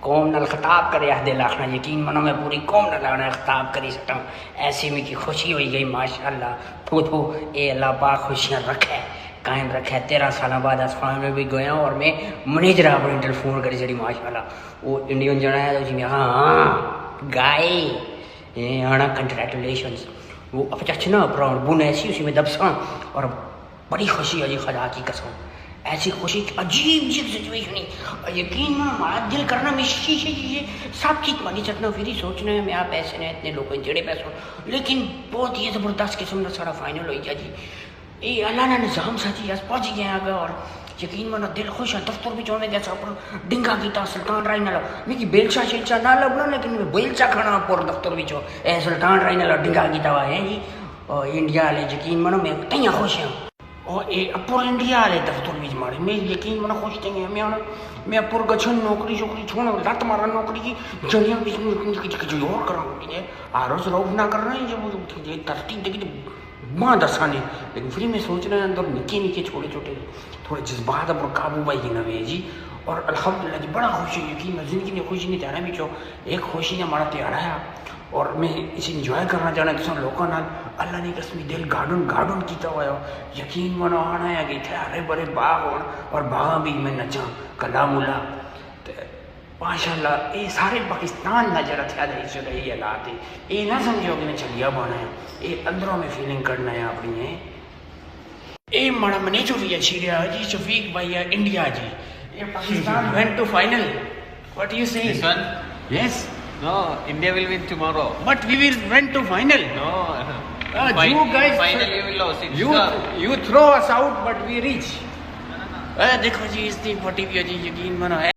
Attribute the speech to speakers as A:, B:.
A: قوم نال خطاب کرے دل آخنا یقین منو میں پوری قوم نال آنا خطاب کری سکتا ہوں. ایسی میں کی خوشی ہوئی گئی ماشاء اللہ. تھو اے اللہ پاک خوشیاں رکھے قائم رکھے. 13 سال بعد اسفان میں بھی گیا اور میں منیجر اپنے ٹیلیفون کری چڑی ماشاء اللہ. وہ انڈین جنا ہے تو جی ہاں گائے آنا کنگریچولیشنس. وہ اب چچنا پراؤنڈ بن ایسی اسی میں دبساں اور بڑی خوشی ہے جی خدا کی قسم. ایسی خوشی عجیب سچویشن ہے یقین میں ہمارا دل کرنا مشی سے سب چیز مانی چٹنا پھر ہی سوچنا ہے میں آپ پیسے نے اتنے لوگ جڑے پیسوں لیکن بہت یہ زبردست قسم کا سارا فائنل ہوئی جی. یہ اللہ نے نظام سا جی پہنچ گیا آگے اور یقین مانا دل خوش ہے. دفتر بھی چاہنے جیسا پر ڈنگا کیتا سلطان رائی نہ لو میں بیلچا شیلچا نہ لبنا لیکن میں بیلچا کھانا پر دفتر بھی چو اے سلطان رائی نہ لو ڈنگا کیتا ہوا ہے جی. اور انڈیا والے یقین مانو میں تیاں خوش ہوں اور یہ اپر انڈیا والے دفتر بھی مارے میں یقین منا خوش تھے میں اپر گچھن نوکری شوکری چھوڑا لت مارا نوکری کی جنیاں بھی اور کرا آروز روب نہ کرنا ہے جب ترتیب دیکھی ماں دسانے لیکن پھر میں سوچ رہا اندر نکے نکے چھوٹے چھوٹے تھوڑے جذبات پر قابو پائی نہ ہوئے جی. اور الحمدللہ جی بڑا خوشی یقین میں زندگی میں خوشی نہیں چاہنا بھی چو ایک خوشی نے ہمارا تیارا ہے اور میں اسے انجوائے کرنا چاہنا کسی لوگوں نال اللہ نے قسمی دل گارڈن کیتا ہوا ہے یقین منو آنا ہے کہ ہرے بڑے باغ اور باغ بھی میں نچاں کلام اللہ ماشاء اللہ. یہ سارے پاکستان نظر تھا اس جگہ یہ حالات ہے. یہ نہ سمجھو کہ میں چلیا بانا ہے یہ اندروں میں فیلنگ کرنا ہے اپنی ہے. یہ ماڑا منی جو بھی اچھی رہا جی شفیق بھائی انڈیا جی یہ Pakistan went to final. What do you say?
B: This one?
A: Yes.
B: No, India will win tomorrow.
A: But we will went to final.
B: No.
A: You guys
B: Finally you will lose.
A: You throw us out but we reach. دیکھو جی اس کی پھٹی بھی جی یقین منو ہے